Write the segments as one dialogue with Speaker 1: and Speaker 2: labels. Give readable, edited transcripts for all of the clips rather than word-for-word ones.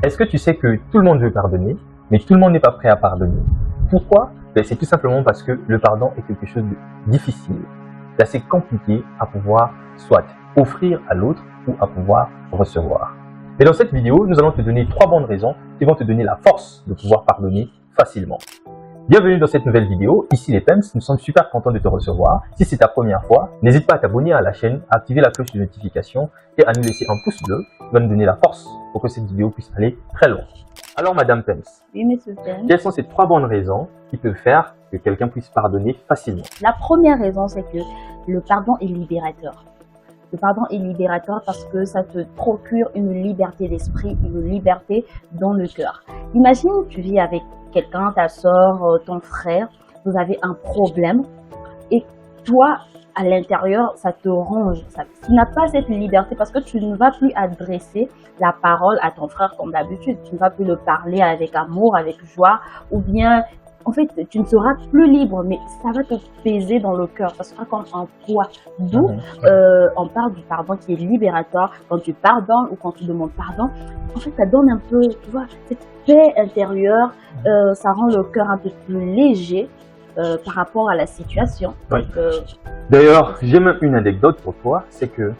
Speaker 1: Est-ce que tu sais que tout le monde veut pardonner, mais tout le monde n'est pas prêt à pardonner? Pourquoi? C'est tout simplement parce que le pardon est quelque chose de difficile, d'assez compliqué à pouvoir soit offrir à l'autre ou à pouvoir recevoir. Et dans cette vidéo, nous allons te donner 3 bonnes raisons qui vont te donner la force de pouvoir pardonner facilement. Bienvenue dans cette nouvelle vidéo, ici les Pems, nous sommes super contents de te recevoir. Si c'est ta première fois, n'hésite pas à t'abonner à la chaîne, à activer la cloche de notification et à nous laisser un pouce bleu qui va nous donner la force pour que cette vidéo puisse aller très loin. Alors Madame Pems,
Speaker 2: Oui, monsieur Pems.
Speaker 1: quelles sont ces 3 bonnes raisons qui peuvent faire que quelqu'un puisse pardonner facilement?
Speaker 2: La première raison, c'est que le pardon est libérateur. Le pardon est libérateur parce que ça te procure une liberté d'esprit, une liberté dans le cœur. Imagine, tu vis avec quelqu'un, ta soeur, ton frère, vous avez un problème et toi, à l'intérieur, ça te ronge. Tu n'as pas cette liberté parce que tu ne vas plus adresser la parole à ton frère comme d'habitude. Tu ne vas plus le parler avec amour, avec joie ou bien... En fait, tu ne seras plus libre, mais ça va te peser dans le cœur. Ça sera comme un poids. D'où on parle du pardon qui est libérateur. Quand tu pardonnes ou quand tu demandes pardon, en fait, ça donne un peu, tu vois, cette paix intérieure. Ça rend le cœur un peu plus léger par rapport à la situation.
Speaker 1: Oui. D'ailleurs, j'ai même une anecdote pour toi, c'est que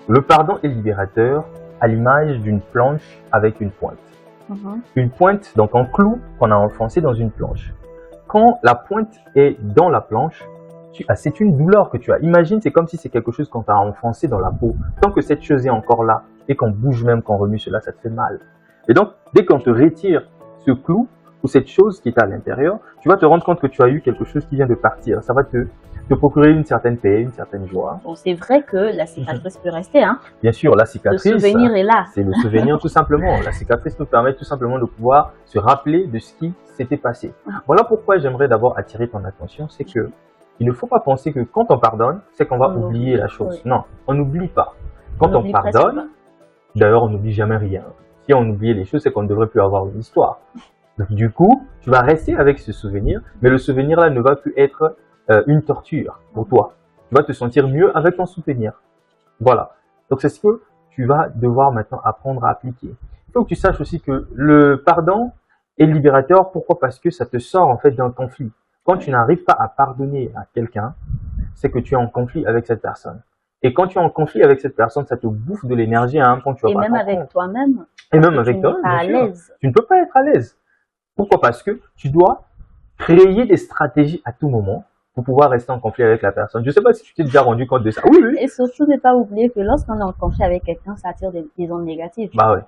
Speaker 1: le pardon est libérateur à l'image d'une planche avec une pointe. Une pointe, donc un clou qu'on a enfoncé dans une planche. Quand la pointe est dans la planche, c'est une douleur que tu as. Imagine, c'est comme si c'est quelque chose qu'on t'a enfoncé dans la peau. Tant que cette chose est encore là et qu'on bouge même, qu'on remue cela, ça te fait mal. Et donc, dès qu'on te retire ce clou ou cette chose qui est à l'intérieur, tu vas te rendre compte que tu as eu quelque chose qui vient de partir. Ça va te procurer une certaine paix, une certaine joie.
Speaker 2: Bon, c'est vrai que la cicatrice peut rester, hein.
Speaker 1: Bien sûr, la cicatrice,
Speaker 2: le souvenir est là.
Speaker 1: C'est le souvenir tout simplement. La cicatrice nous permet tout simplement de pouvoir se rappeler de ce qui s'était passé. Voilà pourquoi j'aimerais d'abord attirer ton attention, c'est que il ne faut pas penser que quand on pardonne, c'est qu'on va oublier la chose. Oui. Non, on n'oublie pas. Quand on pardonne, d'ailleurs on n'oublie jamais rien. Si on oubliait les choses, c'est qu'on ne devrait plus avoir une histoire. Donc du coup, tu vas rester avec ce souvenir, mais le souvenir là ne va plus être une torture pour toi. Tu vas te sentir mieux avec ton souvenir. Voilà. Donc c'est ce que tu vas devoir maintenant apprendre à appliquer. Il faut que tu saches aussi que le pardon est libérateur. Pourquoi? Parce que ça te sort en fait d'un conflit. Quand tu n'arrives pas à pardonner à quelqu'un, c'est que tu es en conflit avec cette personne. Et quand tu es en conflit avec cette personne, ça te bouffe de l'énergie à un point que tu vas pas comprendre.
Speaker 2: Et même avec toi-même.
Speaker 1: Et même avec toi-même,
Speaker 2: à l'aise.
Speaker 1: Tu ne peux pas être à l'aise. Pourquoi? Parce que tu dois créer des stratégies à tout moment pour pouvoir rester en conflit avec la personne. Je ne sais pas si tu t'es déjà rendu compte de ça. Oui, oui.
Speaker 2: Et surtout, ne pas oublier que lorsqu'on est en conflit avec quelqu'un, ça attire des ondes négatives.
Speaker 1: Bah ouais.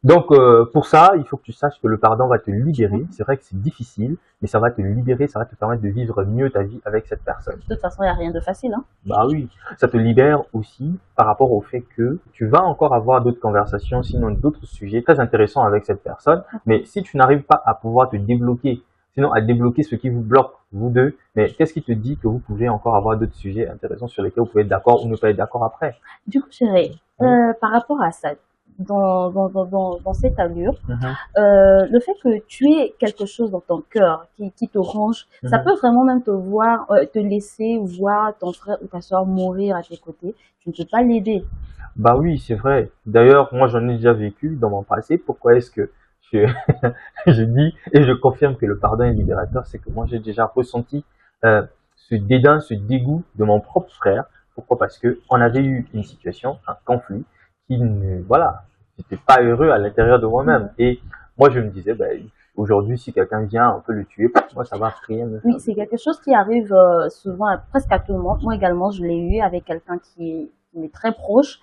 Speaker 1: Donc, pour ça, il faut que tu saches que le pardon va te libérer. C'est vrai que c'est difficile, mais ça va te libérer, ça va te permettre de vivre mieux ta vie avec cette personne.
Speaker 2: De toute façon, il n'y a rien de facile, hein.
Speaker 1: Bah oui. Ça te libère aussi par rapport au fait que tu vas encore avoir d'autres conversations, sinon d'autres sujets très intéressants avec cette personne. Mais si tu n'arrives pas à pouvoir te débloquer, sinon à débloquer ce qui vous bloque, vous deux, mais qu'est-ce qui te dit que vous pouvez encore avoir d'autres sujets intéressants sur lesquels vous pouvez être d'accord ou ne pas être d'accord après?
Speaker 2: Du coup, chérie, par rapport à ça, dans cette allure, le fait que tu aies quelque chose dans ton cœur qui te ronge, ça peut vraiment même te laisser voir ton frère ou ta soeur mourir à tes côtés. Tu ne peux pas l'aider.
Speaker 1: Bah oui, c'est vrai. D'ailleurs, moi j'en ai déjà vécu dans mon passé. Pourquoi est-ce que je dis et je confirme que le pardon est libérateur? C'est que moi j'ai déjà ressenti ce dédain, ce dégoût de mon propre frère. Pourquoi? Parce que on avait eu une situation, un conflit qui ne, voilà, j'étais pas heureux à l'intérieur de moi-même. Et moi je me disais, ben, aujourd'hui si quelqu'un vient, on peut le tuer. Moi ça va rien me faire.
Speaker 2: Oui, c'est quelque chose qui arrive souvent, presque à tout le monde. Moi également, je l'ai eu avec quelqu'un qui est très proche.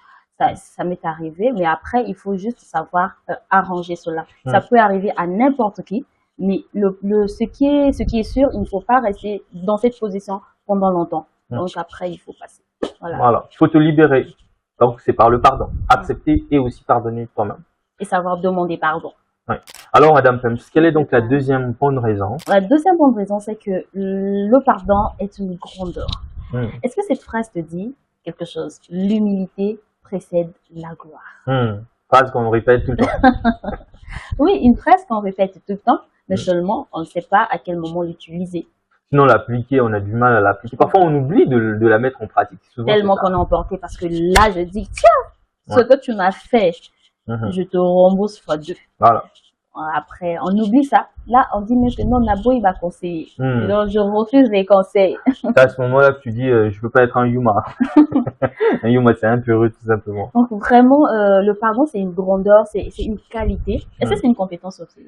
Speaker 2: Ça m'est arrivé, mais après, il faut juste savoir arranger cela. Ça peut arriver à n'importe qui, mais ce qui est sûr, il ne faut pas rester dans cette position pendant longtemps. Donc après, il faut passer.
Speaker 1: Voilà, il faut te libérer. Donc c'est par le pardon. Accepter et aussi pardonner toi-même.
Speaker 2: Et savoir demander pardon.
Speaker 1: Oui. Alors Madame Pems, quelle est donc la deuxième bonne raison?
Speaker 2: La deuxième bonne raison, c'est que le pardon est une grandeur. Est-ce que cette phrase te dit quelque chose? L'humilité précède la gloire.
Speaker 1: Phrase qu'on répète tout le temps.
Speaker 2: Oui, une phrase qu'on répète tout le temps, mais seulement on ne sait pas à quel moment l'utiliser.
Speaker 1: Sinon l'appliquer, on a du mal à l'appliquer. Parfois on oublie de la mettre en pratique. Souvent,
Speaker 2: tellement qu'on est emporté parce que là je dis tiens, ce que tu m'as fait, je te rembourse fois 2.
Speaker 1: Voilà.
Speaker 2: Après, on oublie ça. Là, on dit maintenant, Nabo, il va conseiller. Donc, je refuse les conseils.
Speaker 1: C'est à ce moment-là que tu dis, je veux pas être un Yuma. Un Yuma, c'est un peu heureux, tout simplement.
Speaker 2: Donc, vraiment, le pardon, c'est une grandeur, c'est une qualité. Est-ce que c'est une compétence aussi?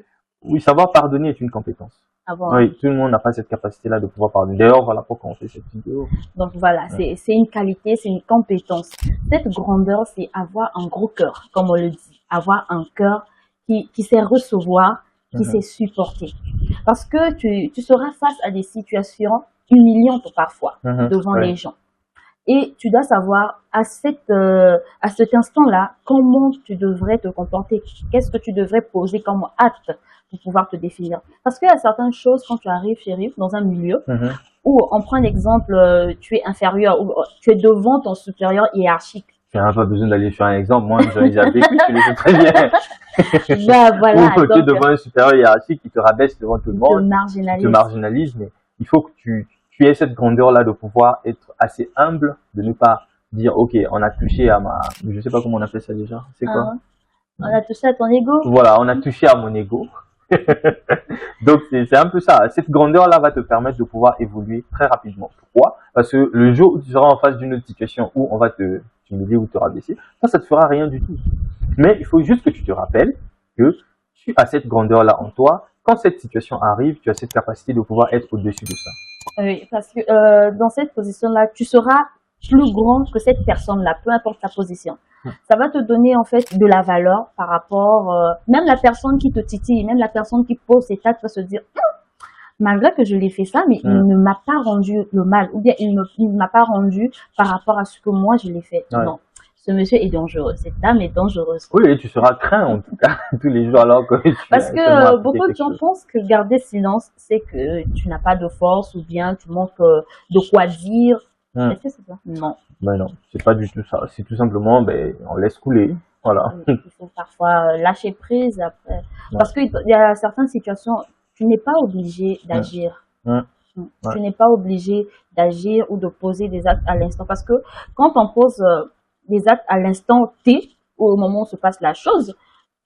Speaker 1: Oui, savoir pardonner est une compétence.
Speaker 2: Ah bon,
Speaker 1: Oui, tout le monde n'a pas cette capacité-là de pouvoir pardonner. D'ailleurs, voilà pourquoi on fait cette vidéo.
Speaker 2: Donc voilà, c'est une qualité, c'est une compétence. Cette grandeur, c'est avoir un gros cœur, comme on le dit. Avoir un cœur qui sait recevoir, qui sait supporter. Parce que tu seras face à des situations humiliantes parfois devant les gens. Et tu dois savoir à cet instant-là comment tu devrais te comporter, qu'est-ce que tu devrais poser comme acte pour pouvoir te définir. Parce qu'il y a certaines choses quand tu arrives, chérie, dans un milieu où on prend l'exemple, tu es inférieur ou tu es devant ton supérieur hiérarchique.
Speaker 1: Tu n'as pas besoin d'aller sur un exemple. Moi, j'en ai déjà vécu, tu le sais très bien.
Speaker 2: Bah, voilà.
Speaker 1: Ou tu es devant un supérieur hiérarchique qui te rabaisse devant tout le monde, qui te marginalise, mais il faut que tu aies cette grandeur-là de pouvoir être assez humble, de ne pas dire, ok, on a touché à ma, je sais pas comment on appelle ça déjà, c'est quoi?
Speaker 2: On a touché à ton ego.
Speaker 1: Voilà, on a touché à mon ego. Donc c'est un peu ça. Cette grandeur-là va te permettre de pouvoir évoluer très rapidement. Pourquoi? Parce que le jour où tu seras en face d'une autre situation où on va te humilier ou te rabaisser, ça te fera rien du tout. Mais il faut juste que tu te rappelles que tu as cette grandeur-là en toi. Quand cette situation arrive, tu as cette capacité de pouvoir être au-dessus de ça.
Speaker 2: Oui, parce que dans cette position-là, tu seras plus grand que cette personne-là, peu importe ta position. Ça va te donner en fait de la valeur par rapport, même la personne qui te titille, même la personne qui pose ses actes va se dire, malgré que je l'ai fait ça, mais il ne m'a pas rendu le mal, ou bien il ne m'a pas rendu par rapport à ce que moi je l'ai fait. Non, ce monsieur est dangereux, cette dame est dangereuse.
Speaker 1: Oui, et tu seras craint en tout cas tous les jours alors que
Speaker 2: parce que beaucoup de gens pensent que garder silence, c'est que tu n'as pas de force ou bien tu manques de quoi dire. Est-ce que c'est ça? Non.
Speaker 1: Ben non, c'est pas du tout ça. C'est tout simplement, on laisse couler. Voilà.
Speaker 2: Il faut parfois lâcher prise après. Parce qu'il y a certaines situations, tu n'es pas obligé d'agir. Tu n'es pas obligé d'agir ou de poser des actes à l'instant. Parce que quand on pose des actes à l'instant T, au moment où se passe la chose,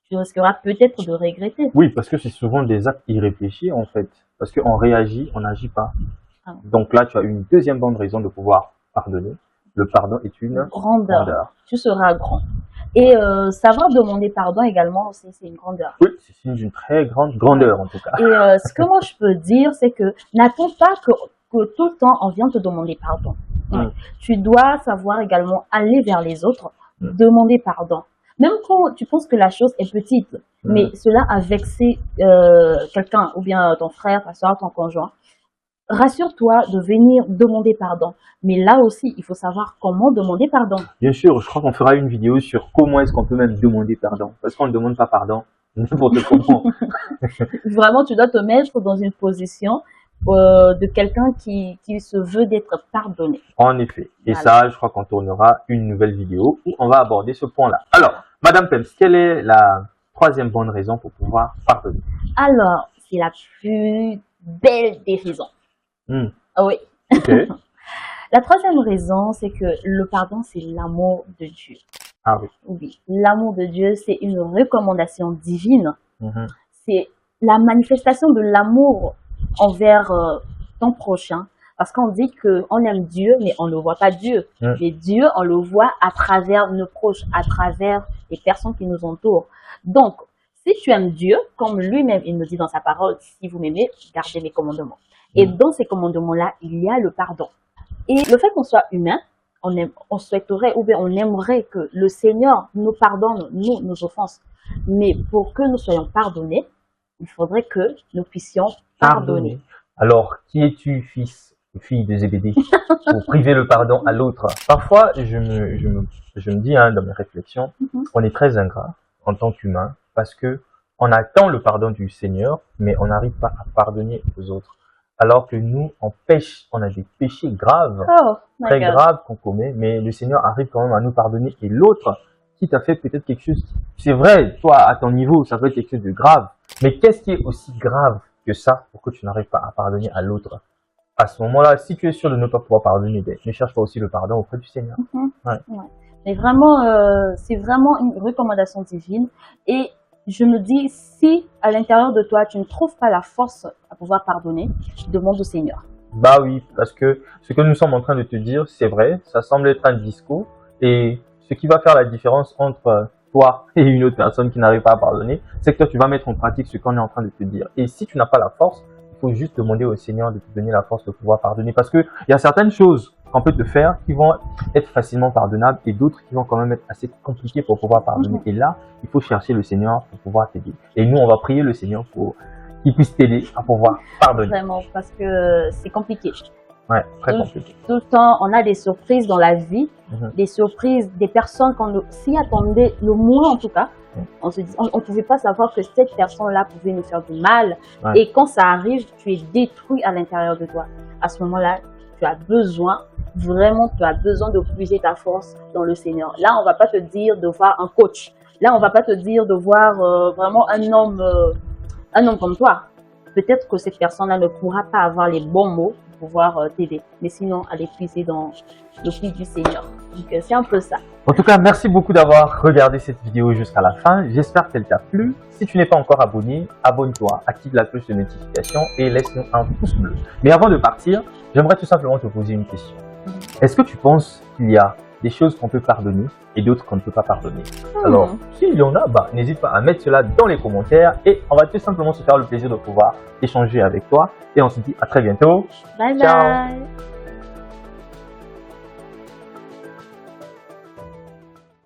Speaker 2: tu risqueras peut-être de regretter.
Speaker 1: Oui, parce que c'est souvent des actes irréfléchis en fait. Parce qu'on réagit, on n'agit pas. Donc là, tu as une deuxième bonne raison de pouvoir pardonner. Le pardon est une grandeur.
Speaker 2: Tu seras grand. Et savoir demander pardon également, c'est une grandeur.
Speaker 1: Oui, c'est une très grande grandeur en tout cas.
Speaker 2: Et ce que moi je peux dire, c'est que n'attends pas que tout le temps on vient te demander pardon. Tu dois savoir également aller vers les autres, demander pardon. Même quand tu penses que la chose est petite, mais cela a vexé quelqu'un, ou bien ton frère, ta soeur, ton conjoint, rassure-toi de venir demander pardon. Mais là aussi, il faut savoir comment demander pardon.
Speaker 1: Bien sûr, je crois qu'on fera une vidéo sur comment est-ce qu'on peut même demander pardon. Parce qu'on ne demande pas pardon n'importe comment.
Speaker 2: Vraiment, tu dois te mettre dans une position de quelqu'un qui se veut d'être pardonné.
Speaker 1: En effet. Et ça, je crois qu'on tournera une nouvelle vidéo où on va aborder ce point-là. Alors, Madame Pems, quelle est la troisième bonne raison pour pouvoir pardonner?
Speaker 2: Alors, c'est la plus belle des raisons. Oui.
Speaker 1: Okay.
Speaker 2: La troisième raison, c'est que le pardon, c'est l'amour de Dieu.
Speaker 1: Ah oui.
Speaker 2: Oui, l'amour de Dieu, c'est une recommandation divine. C'est la manifestation de l'amour envers ton prochain. Parce qu'on dit qu'on aime Dieu, mais on ne voit pas Dieu. Mais Dieu, on le voit à travers nos proches, à travers les personnes qui nous entourent. Donc, si tu aimes Dieu, comme lui-même, il nous dit dans sa parole, si vous m'aimez, gardez mes commandements. Et dans ces commandements-là, il y a le pardon. Et le fait qu'on soit humain, on souhaiterait ou bien on aimerait que le Seigneur nous pardonne, nous, nos offenses. Mais pour que nous soyons pardonnés, il faudrait que nous puissions pardonner.
Speaker 1: Alors, qui es-tu, fils ou fille de Zébédée, pour priver le pardon à l'autre? Parfois, je me dis dans mes réflexions, on est très ingrat en tant qu'humain parce que on attend le pardon du Seigneur, mais on n'arrive pas à pardonner aux autres. Alors que nous, on pêche, on a des péchés graves, très graves qu'on commet, mais le Seigneur arrive quand même à nous pardonner. Et l'autre, qui t'a fait peut-être quelque chose, c'est vrai, toi, à ton niveau, ça peut être quelque chose de grave. Mais qu'est-ce qui est aussi grave que ça pour que tu n'arrives pas à pardonner à l'autre? À ce moment-là, si tu es sûr de ne pas pouvoir pardonner, ne cherche pas aussi le pardon auprès du Seigneur.
Speaker 2: Mais vraiment, c'est vraiment une recommandation divine. Et je me dis, si à l'intérieur de toi, tu ne trouves pas la force à pouvoir pardonner, demande au Seigneur.
Speaker 1: Bah oui, parce que ce que nous sommes en train de te dire, c'est vrai, ça semble être un discours, et ce qui va faire la différence entre toi et une autre personne qui n'arrive pas à pardonner, c'est que toi, tu vas mettre en pratique ce qu'on est en train de te dire. Et si tu n'as pas la force, il faut juste demander au Seigneur de te donner la force de pouvoir pardonner, parce que il y a certaines choses qu'on peut te faire qui vont être facilement pardonnables et d'autres qui vont quand même être assez compliquées pour pouvoir pardonner. Et là, il faut chercher le Seigneur pour pouvoir t'aider. Et nous, on va prier le Seigneur pour qu'il puisse t'aider à pouvoir pardonner.
Speaker 2: Vraiment, parce que c'est compliqué.
Speaker 1: Ouais, très compliqué.
Speaker 2: Tout le temps, on a des surprises dans la vie, des surprises, des personnes qu'on s'y attendait le moins en tout cas. On ne pouvait pas savoir que cette personne-là pouvait nous faire du mal. Et quand ça arrive, tu es détruit à l'intérieur de toi. À ce moment-là, tu as besoin, vraiment, tu as besoin de puiser ta force dans le Seigneur. Là, on ne va pas te dire de voir un coach. Là, on ne va pas te dire de voir vraiment un homme comme toi. Peut-être que cette personne-là ne pourra pas avoir les bons mots pour pouvoir t'aider. Mais sinon, aller puiser dans le puits du Seigneur. Donc, c'est un peu ça.
Speaker 1: En tout cas, merci beaucoup d'avoir regardé cette vidéo jusqu'à la fin. J'espère qu'elle t'a plu. Si tu n'es pas encore abonné, abonne-toi, active la cloche de notification et laisse-nous un pouce bleu. Mais avant de partir, j'aimerais tout simplement te poser une question. Est-ce que tu penses qu'il y a des choses qu'on peut pardonner et d'autres qu'on ne peut pas pardonner? Alors, s'il y en a, n'hésite pas à mettre cela dans les commentaires et on va tout simplement se faire le plaisir de pouvoir échanger avec toi. Et on se dit à très bientôt.
Speaker 2: Bye
Speaker 1: Ciao.
Speaker 2: bye.